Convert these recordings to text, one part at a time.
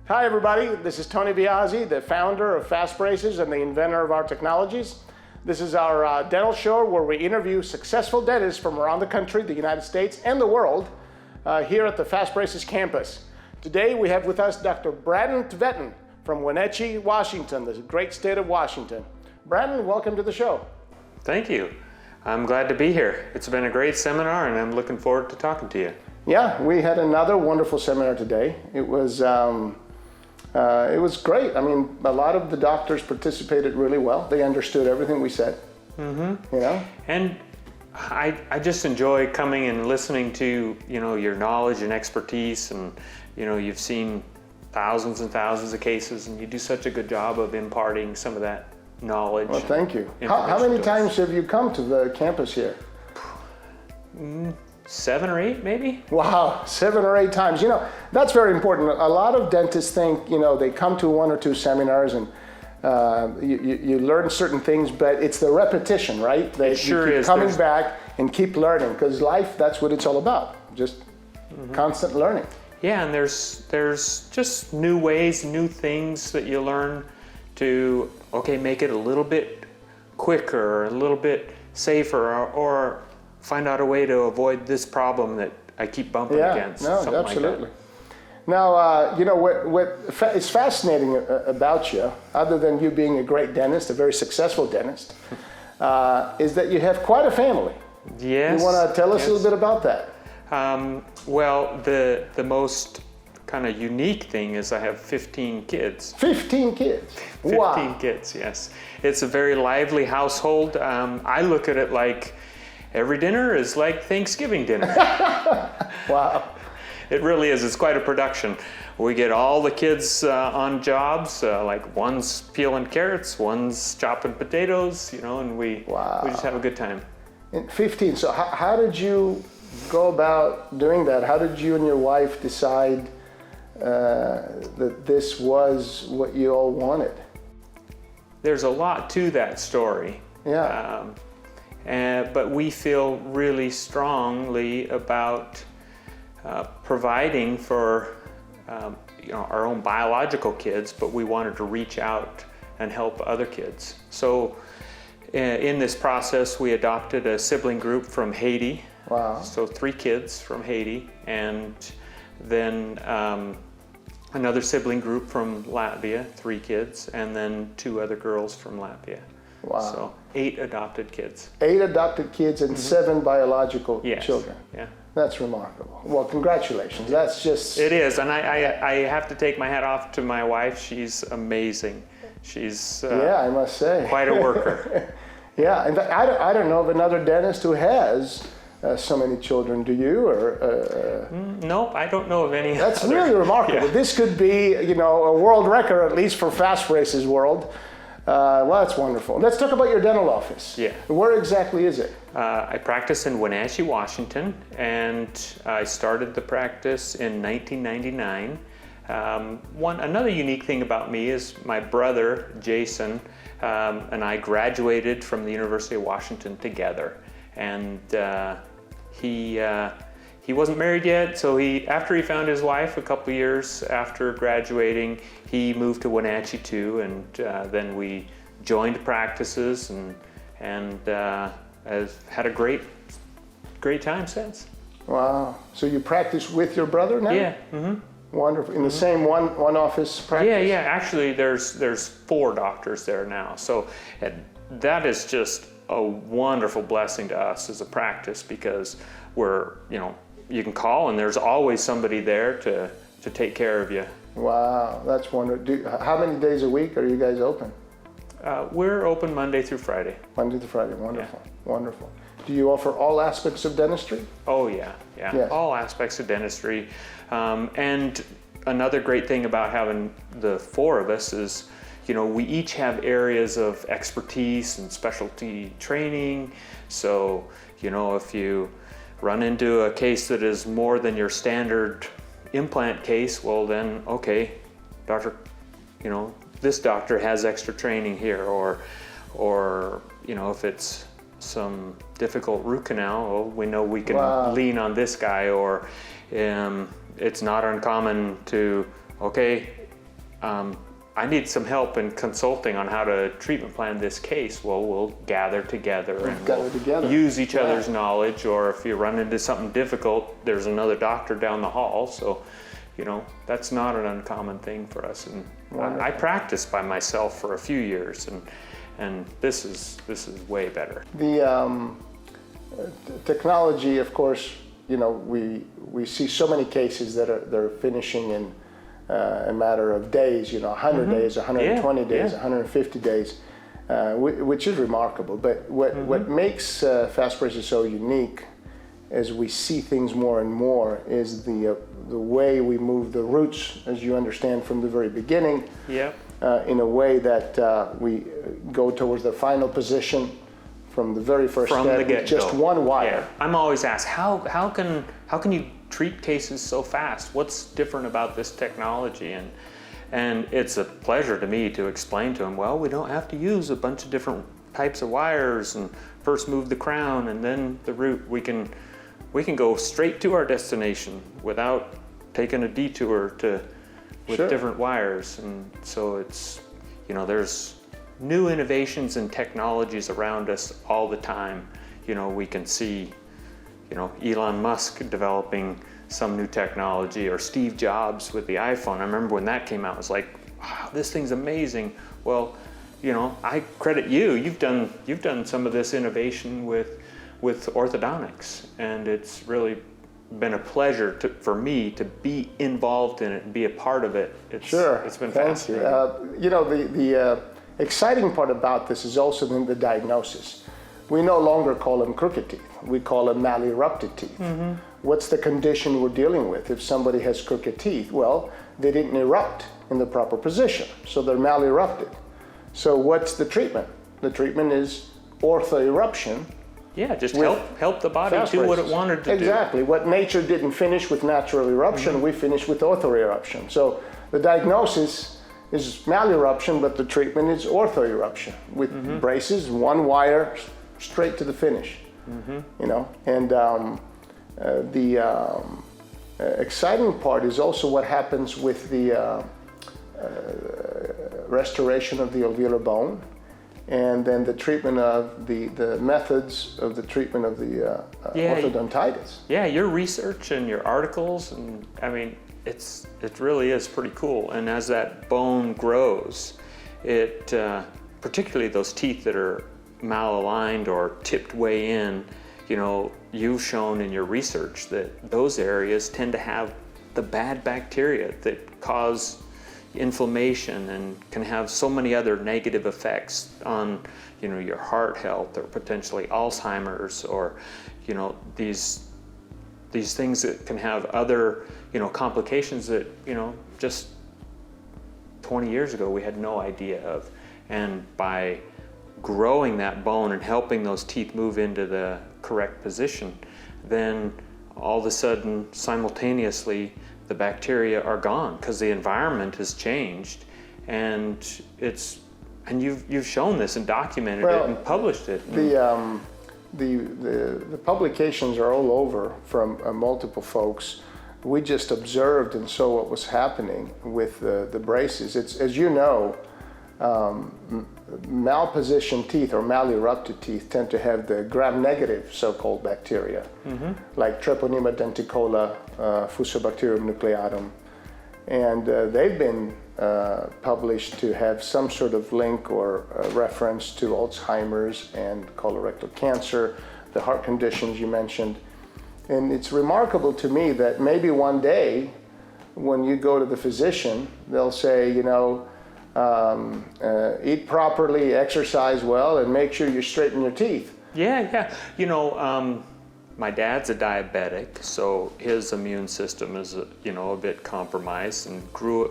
Hi everybody, this is Tony Biazzi, the founder of Fastbraces and the inventor of our technologies. This is our dental show where we interview successful dentists from around the country, the United States, and the world here at the Fastbraces campus. Today we have with us Dr. Brandon Tveten from Wenatchee, Washington, the great state of Washington. Brandon, welcome to the show. Thank you. I'm glad to be here. It's been a great seminar and I'm looking forward to talking to you. Yeah, we had another wonderful seminar today. It was great. I mean, a lot of the doctors participated really well. They understood everything we said. Mm-hmm. You know? And I just enjoy coming and listening to, your knowledge and expertise, and, you've seen thousands and thousands of cases, and you do such a good job of imparting some of that knowledge. Well, thank you. How many times have you come to the campus here? 7 or 8, maybe? Wow, 7 or 8 times. That's very important. A lot of dentists think, they come to 1 or 2 seminars and you learn certain things, but it's the repetition, right? It sure you is. keep coming back and keep learning, because life, that's what it's all about. Just constant learning. Yeah, and there's just new ways, new things that you learn to, make it a little bit quicker, a little bit safer, or find out a way to avoid this problem that I keep bumping against. No, absolutely. Now, what is fascinating about you, other than you being a great dentist, a very successful dentist, is that you have quite a family. Yes. You want to tell us a little bit about that? Well, the most kind of unique thing is I have 15 kids. 15 kids? 15 Wow. kids, yes. It's a very lively household. I look at it like every dinner is like Thanksgiving dinner. Wow. It really is. It's quite a production. We get all the kids on jobs, like one's peeling carrots, one's chopping potatoes, and we just have a good time. And 15. So how did you go about doing that? How did you and your wife decide that this was what you all wanted? There's a lot to that story. Yeah. But we feel really strongly about providing for our own biological kids, but we wanted to reach out and help other kids. So in this process, we adopted a sibling group from Haiti. Wow. So 3 kids from Haiti, and then another sibling group from Latvia, 3 kids, and then 2 other girls from Latvia. Wow. So 8 adopted kids. 8 adopted kids and 7 biological children. Yeah. That's remarkable. Well, congratulations. That's just... It is, and I have to take my hat off to my wife. She's amazing. She's I must say, quite a worker. Yeah, in fact, I don't know of another dentist who has so many children. Do you? Or nope, I don't know of any. That's really remarkable. Yeah. This could be, a world record, at least for Fastbraces world. Well, that's wonderful. Let's talk about your dental office. Yeah. Where exactly is it? I practice in Wenatchee, Washington, and I started the practice in 1999. Another unique thing about me is my brother, Jason, and I graduated from the University of Washington together. And he wasn't married yet, so after he found his wife a couple years after graduating, he moved to Wenatchee too, and then we joined practices and has had a great time since. Wow. So you practice with your brother now? Yeah. Mm-hmm. Wonderful. In the same one office practice? Yeah. Actually, there's 4 doctors there now, so that is just a wonderful blessing to us as a practice, because you can call and there's always somebody there to take care of you. Wow, that's wonderful. How many days a week are you guys open? We're open Monday through Friday. Monday through Friday, wonderful, Yeah. Wonderful. Do you offer all aspects of dentistry? Oh yeah, Yes. All aspects of dentistry. And another great thing about having the 4 of us is, we each have areas of expertise and specialty training. So, if you run into a case that is more than your standard implant case, well then, okay, doctor, this doctor has extra training here, or if it's some difficult root canal, well, we know we can lean on this guy, or it's not uncommon to, okay, I need some help in consulting on how to treatment plan this case. Well, we'll gather together and use each other's knowledge, or if you run into something difficult, there's another doctor down the hall. So, you know, that's not an uncommon thing for us. And I practiced by myself for a few years, and this is way better. The technology, of course, you know, we see so many cases that they're finishing in a matter of days, you know, 100 days, 120 days, 150 days, which is remarkable. But what makes Fastbraces so unique, as we see things more and more, is the way we move the roots, as you understand from the very beginning, in a way that we go towards the final position from the very first step with just one wire. Yeah. I'm always asked, how can you treat cases so fast? What's different about this technology? And it's a pleasure to me to explain to them, well, we don't have to use a bunch of different types of wires and first move the crown and then the root. We can go straight to our destination without taking a detour with different wires. And so it's, you know, there's new innovations and technologies around us all the time. You know, we can see, you know, Elon Musk developing some new technology, or Steve Jobs with the iPhone. I remember when that came out, it was like, wow, this thing's amazing. Well, you know, I credit you. You've done some of this innovation with orthodontics, and it's really been a pleasure for me to be involved in it and be a part of it. It's been fascinating. You know, the exciting part about this is also the diagnosis. We no longer call them crooked teeth. We call them malerupted teeth. What's the condition we're dealing with? If somebody has crooked teeth, well, they didn't erupt in the proper position, so they're malerupted. So what's the treatment? The treatment is ortho-eruption. Yeah, just help the body do what it wanted to do. Exactly. What nature didn't finish with natural eruption, we finish with ortho-eruption. So the diagnosis is maleruption, but the treatment is ortho-eruption with braces, one wire, straight to the finish. You know, and the exciting part is also what happens with the restoration of the alveolar bone, and then the treatment of the methods of the treatment of the orthodontitis. Yeah, your research and your articles, and I mean, it really is pretty cool. And as that bone grows, it particularly those teeth that are malaligned or tipped way in, you know, you've shown in your research that those areas tend to have the bad bacteria that cause inflammation and can have so many other negative effects on, you know, your heart health or potentially Alzheimer's, or, you know, these things that can have other, you know, complications that, you know, just 20 years ago we had no idea of. And by growing that bone and helping those teeth move into the correct position, then all of a sudden, simultaneously, the bacteria are gone because the environment has changed, and you've shown this and documented it and published it. The publications are all over from multiple folks. We just observed and saw what was happening with the braces. It's, as you know, malpositioned teeth or malerupted teeth tend to have the gram-negative so-called bacteria, like Treponema denticola, Fusobacterium nucleatum, and they've been published to have some sort of link or reference to Alzheimer's and colorectal cancer, the heart conditions you mentioned. And it's remarkable to me that maybe one day when you go to the physician, they'll say, you know, eat properly, exercise well, and make sure you straighten your teeth. Yeah. You know, my dad's a diabetic, so his immune system is, you know, a bit compromised, and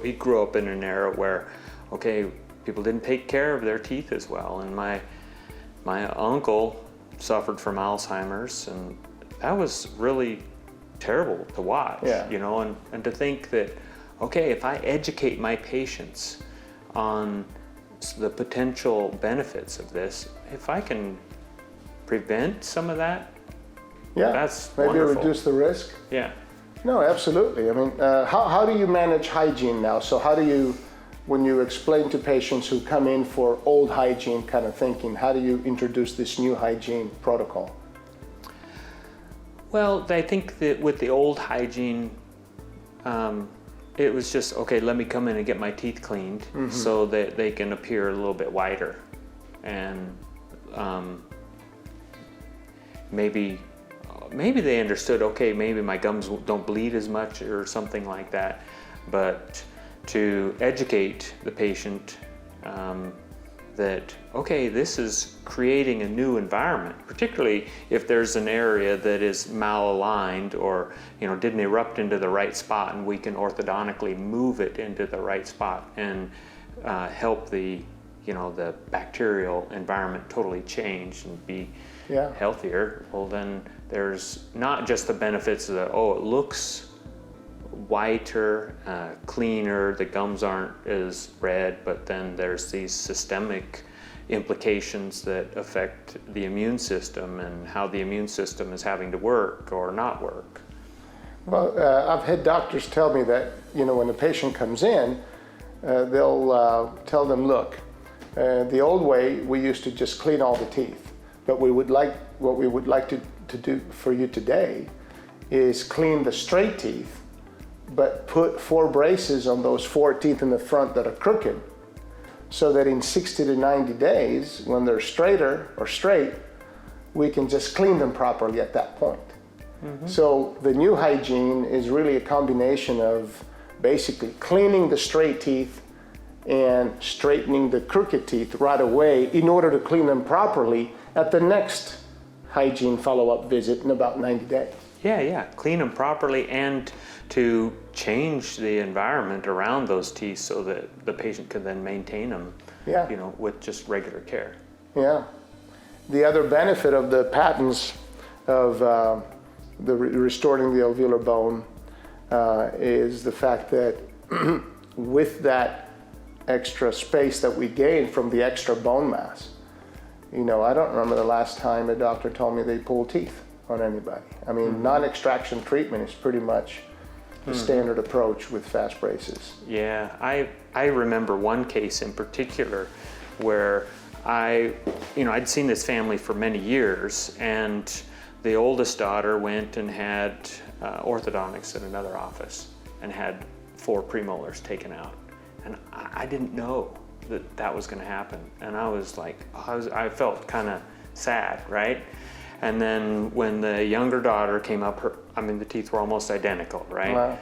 he grew up in an era where, okay, people didn't take care of their teeth as well. And my uncle suffered from Alzheimer's, and that was really terrible to watch. You know, and to think that, okay, if I educate my patients on the potential benefits of this, if I can prevent some of that, that's maybe wonderful. Reduce the risk. Yeah. No, absolutely. I mean, how do you manage hygiene now? So how do you when you explain to patients who come in for old hygiene kind of thinking, how do you introduce this new hygiene protocol? Well, I think that with the old hygiene, it was just, okay, let me come in and get my teeth cleaned so that they can appear a little bit whiter. And maybe they understood, okay, maybe my gums don't bleed as much or something like that. But to educate the patient that, okay, this is creating a new environment, particularly if there's an area that is malaligned or didn't erupt into the right spot, and we can orthodontically move it into the right spot and help the bacterial environment totally change and be healthier. Well, then there's not just the benefits of it looks whiter, cleaner, the gums aren't as red, but then there's these systemic implications that affect the immune system and how the immune system is having to work or not work. Well, I've had doctors tell me that, when a patient comes in, they'll tell them, look, the old way we used to just clean all the teeth, but what we would like to do for you today is clean the straight teeth, but put 4 braces on those 4 teeth in the front that are crooked, so that in 60 to 90 days, when they're straighter or straight, we can just clean them properly at that point. So the new hygiene is really a combination of basically cleaning the straight teeth and straightening the crooked teeth right away in order to clean them properly at the next hygiene follow-up visit in about 90 days. Yeah, clean them properly and to change the environment around those teeth so that the patient can then maintain them, with just regular care. Yeah. The other benefit of the patents of restoring the alveolar bone is the fact that with that extra space that we gain from the extra bone mass, I don't remember the last time a doctor told me they pulled teeth on anybody. I mean, non-extraction treatment is pretty much the standard approach with Fastbraces. Yeah, I remember one case in particular where I'd seen this family for many years, and the oldest daughter went and had orthodontics at another office and had 4 premolars taken out. And I didn't know that was going to happen. And I was like, I felt kind of sad, right? And then when the younger daughter came up, the teeth were almost identical, right? Wow.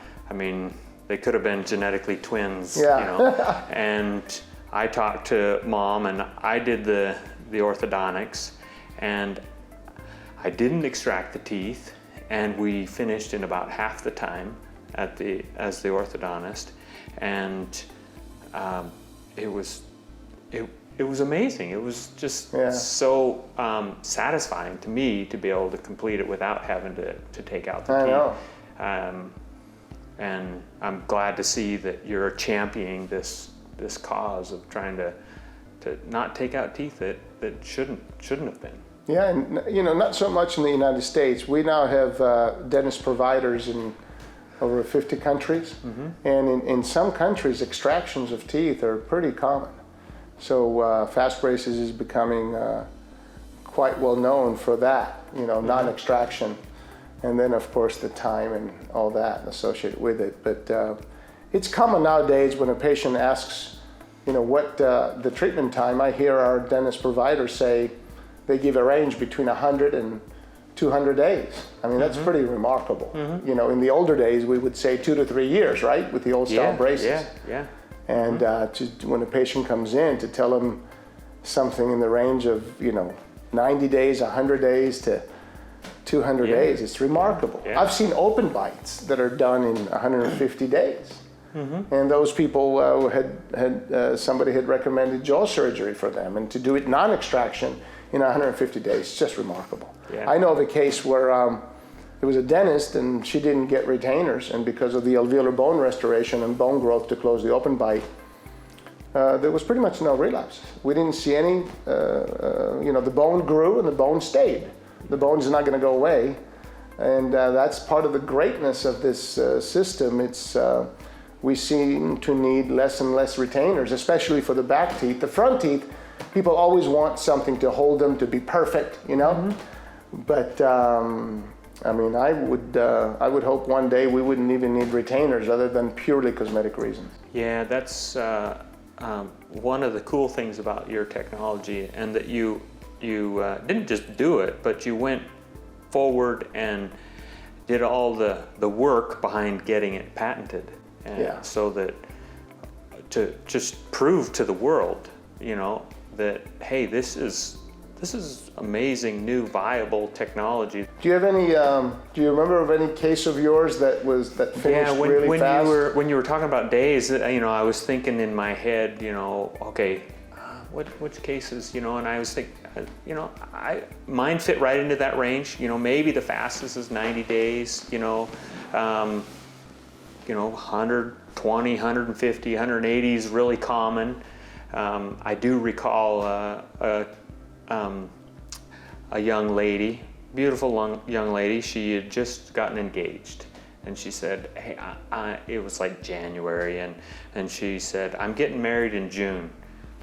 They could have been genetically twins, And I talked to Mom, and I did the orthodontics, and I didn't extract the teeth, and we finished in about half the time as the orthodontist, and it was amazing. It was just so satisfying to me to be able to complete it without having to take out the teeth. And I'm glad to see that you're championing this cause of trying to not take out teeth that shouldn't have been. Yeah, and not so much in the United States. We now have dentist providers in over 50 countries, and in some countries, extractions of teeth are pretty common. So Fastbraces is becoming quite well known for that, non-extraction, and then of course the time and all that associated with it. But it's common nowadays when a patient asks, what the treatment time. I hear our dentist providers say they give a range between 100 and 200 days. That's pretty remarkable. In the older days, we would say 2 to 3 years, right? With the old style braces. Yeah. And when a patient comes in, to tell them something in the range of, 90 days, 100 days to 200 days, it's remarkable. Yeah. I've seen open bites that are done in 150 days. And those people somebody had recommended jaw surgery for them, and to do it non-extraction in 150 days, it's just remarkable. Yeah. I know of a case where there was a dentist and she didn't get retainers, and because of the alveolar bone restoration and bone growth to close the open bite, there was pretty much no relapse. We didn't see any, the bone grew and the bone stayed. The bone's not going to go away, and that's part of the greatness of this system. It's we seem to need less and less retainers, especially for the back teeth. The front teeth, people always want something to hold them to be perfect, you know? Mm-hmm. But I mean, I would hope one day we wouldn't even need retainers other than purely cosmetic reasons. Yeah, that's one of the cool things about your technology, and that you didn't just do it, but you went forward and did all the work behind getting it patented. And yeah. So that to just prove to the world, you know, that hey, this is amazing new viable technology. Do you have any? Do you remember of any case of yours that finished really fast? When you were talking about days, you know, I was thinking in my head, you know, okay, which cases, you know, and I was thinking, you know, mine fit right into that range. You know, maybe the fastest is 90 days. You know, 120, 150, 180 is really common. I do recall a young lady, beautiful young lady. She had just gotten engaged, and she said, "Hey, it was like January, and she said, I'm getting married in June.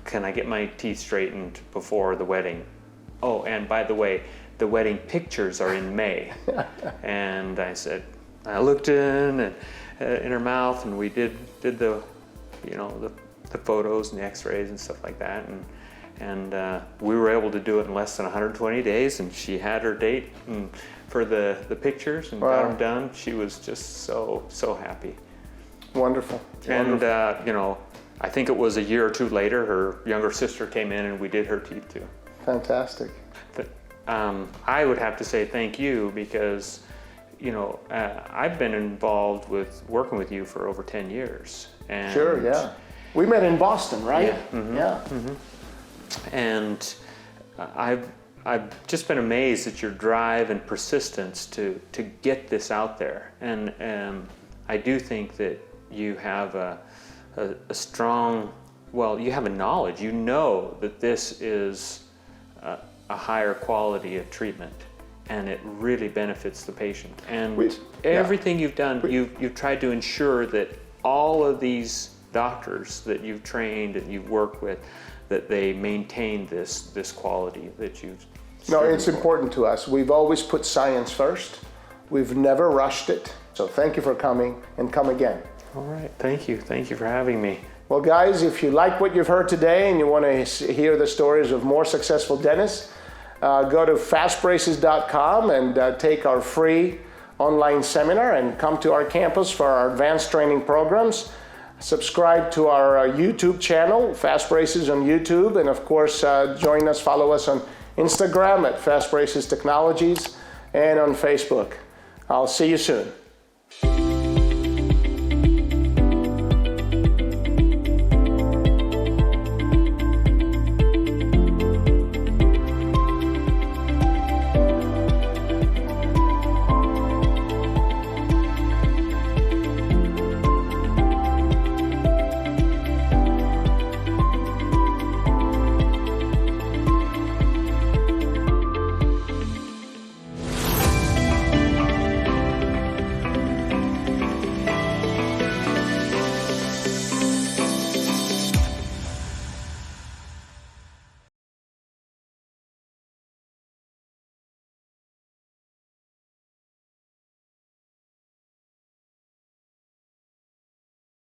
Can I get my teeth straightened before the wedding? Oh, and by the way, the wedding pictures are in May." And I said, I looked in her mouth, and we did the, you know, the photos and the X-rays and stuff like that, and we were able to do it in less than 120 days, and she had her date for the pictures and got them done. She was just so happy. Wonderful. And you know, I think it was a year or two later, her younger sister came in and we did her teeth too. Fantastic. But I would have to say thank you, because you know, I've been involved with working with you for over 10 years. And sure, yeah. We met in Boston, right? Yeah. Mm-hmm. Yeah. Mm-hmm. And I've just been amazed at your drive and persistence to get this out there. And I do think that you have a strong, well, you have a knowledge. You know that this is a higher quality of treatment, and it really benefits the patient. And everything you've done, you've tried to ensure that all of these doctors that you've trained and you've worked with, that they maintain this quality that you've. No, it's important to us. We've always put science first. We've never rushed it. So thank you for coming, and come again. All right, thank you. Thank you for having me. Well, guys, if you like what you've heard today and you want to hear the stories of more successful dentists, go to fastbraces.com and take our free online seminar, and come to our campus for our advanced training programs. Subscribe to our YouTube channel, Fastbraces on YouTube, and of course, join us, follow us on Instagram at Fastbraces Technologies, and on Facebook. I'll see you soon.